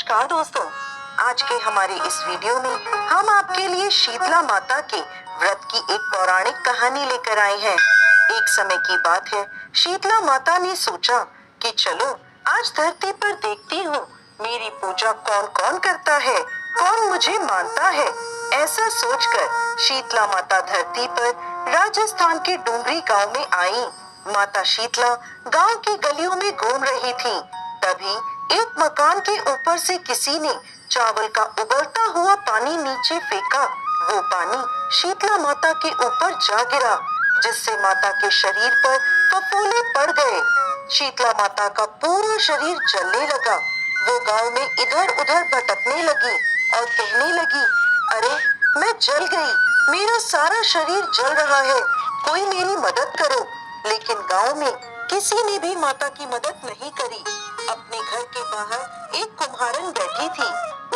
नमस्कार दोस्तों, आज के हमारे इस वीडियो में हम आपके लिए शीतला माता के व्रत की एक पौराणिक कहानी लेकर आए हैं। एक समय की बात है, शीतला माता ने सोचा कि चलो आज धरती पर देखती हूँ मेरी पूजा कौन कौन करता है, कौन मुझे मानता है। ऐसा सोचकर शीतला माता धरती पर राजस्थान के डूंगरी गांव में आई। माता शीतला गांव की गलियों में घूम रही थी। तभी एक मकान के ऊपर से किसी ने चावल का उबलता हुआ पानी नीचे फेंका। वो पानी शीतला माता के ऊपर जा गिरा, जिससे माता के शरीर पर फफोले पड़ गए। शीतला माता का पूरा शरीर जलने लगा। वो गांव में इधर उधर भटकने लगी और कहने लगी, अरे मैं जल गई, मेरा सारा शरीर जल रहा है, कोई मेरी मदद करो। लेकिन गांव में किसी ने भी माता की मदद नहीं करी। अपने घर के बाहर एक कुम्हारन बैठी थी।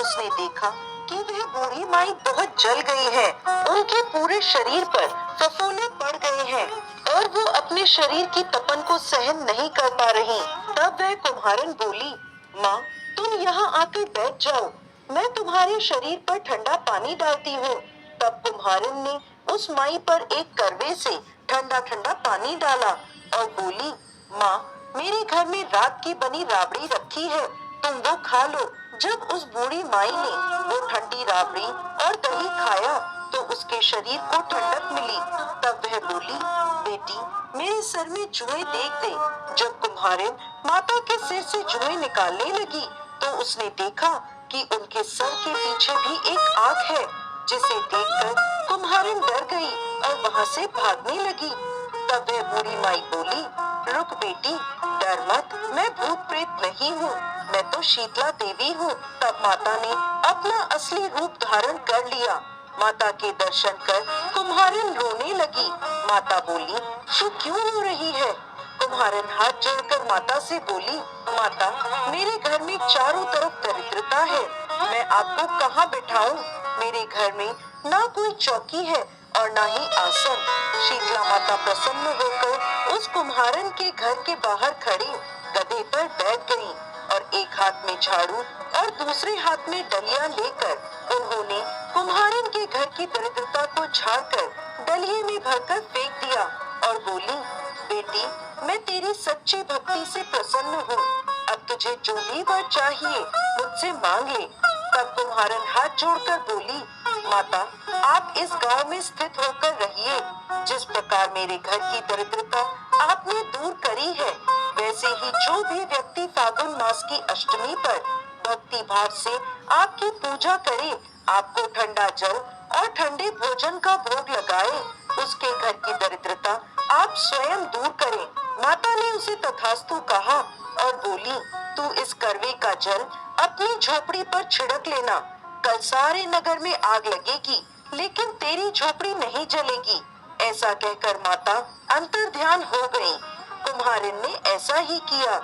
उसने देखा कि वह बूढ़ी माई बहुत जल गई है, उनके पूरे शरीर पर फफोले पड़ गए हैं और वो अपने शरीर की तपन को सहन नहीं कर पा रही। तब वह कुम्हारन बोली, माँ तुम यहाँ आकर बैठ जाओ, मैं तुम्हारे शरीर पर ठंडा पानी डालती हूँ। तब कुम्हारन ने उस माई पर एक करवे से ठंडा ठंडा पानी डाला और बोली, माँ मेरे घर में रात की बनी राबड़ी रखी है, तुम वो खा लो। जब उस बूढ़ी माई ने वो ठंडी राबड़ी और दही खाया तो उसके शरीर को ठंडक मिली। तब वह बोली, बेटी मेरे सर में जुएं देख दे। जब कुम्हारन माता के सिर से जुएं निकालने लगी तो उसने देखा कि उनके सर के पीछे भी एक आंख है, जिसे देखकर कुम्हारन डर गई और वहां से भागने लगी। तब वह बूढ़ी माई बोली, रुक बेटी, डर मत, मैं भूत प्रेत नहीं हूँ, मैं तो शीतला देवी हूँ। तब माता ने अपना असली रूप धारण कर लिया। माता के दर्शन कर कुम्हारन रोने लगी। माता बोली, तू क्यों रो रही है? कुम्हारन हाथ जोड़कर माता से बोली, माता मेरे घर में चारों तरफ दरिद्रता है, मैं आपको कहाँ बिठाऊं? मेरे घर में ना कोई चौकी है और ना ही आसन। शीतला माता प्रसन्न होकर उस कुम्हारन के घर के बाहर खड़ी गधे पर बैठ गई और एक हाथ में झाड़ू और दूसरे हाथ में डलिया लेकर उन्होंने कुम्हारन के घर की दरिद्रता को झाड़कर डलिये में भरकर फेंक दिया और बोली, बेटी मैं तेरी सच्ची भक्ति से प्रसन्न हूँ, अब तुझे जो भी वर चाहिए मुझसे मांग ले। तब कुम्हारन हाथ जोड़कर बोली, माता आप इस गांव में स्थित होकर रहिए। जिस प्रकार मेरे घर की दरिद्रता आपने दूर करी है, वैसे ही जो भी व्यक्ति फागुन मास की अष्टमी पर भक्ति भाव से आपकी पूजा करे, आपको ठंडा जल और ठंडे भोजन का भोग लगाए, उसके घर की दरिद्रता आप स्वयं दूर करें। माता ने उसे तथास्तु कहा और बोली, तू इस करवे का जल अपनी झोपड़ी पर छिड़क लेना, कल सारे नगर में आग लगेगी लेकिन तेरी झोपड़ी नहीं जलेगी। ऐसा कहकर माता अंतर्ध्यान हो गई। कुम्हारन ने ऐसा ही किया।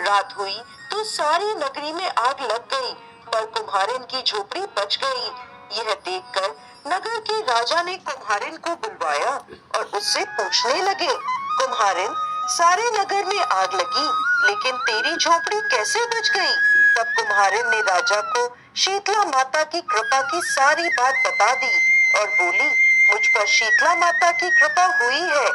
रात हुई तो सारी नगरी में आग लग गई, पर कुम्हारन की झोपड़ी बच गई। यह देखकर नगर के राजा ने कुम्हारन को बुलवाया और उससे पूछने लगे, कुम्हारन सारे नगर में आग लगी लेकिन तेरी झोपड़ी कैसे बच गई? तब कुम्हारन ने राजा को शीतला माता की कृपा की सारी बात बता दी और बोली, मुझ पर शीतला माता की कृपा हुई है।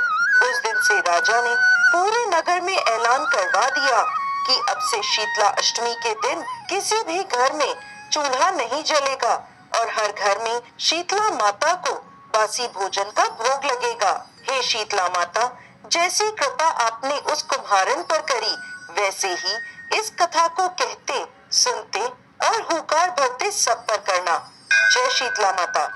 उस दिन से राजा ने पूरे नगर में ऐलान करवा दिया कि अब से शीतला अष्टमी के दिन किसी भी घर में चूल्हा नहीं जलेगा और हर घर में शीतला माता को बासी भोजन का भोग लगेगा। हे शीतला माता, जैसी कृपा आपने उस कुम्हारन पर करी, वैसे ही इस कथा को कहते, सुनते और हुंकार भरते सब पर करना। जय शीतला माता।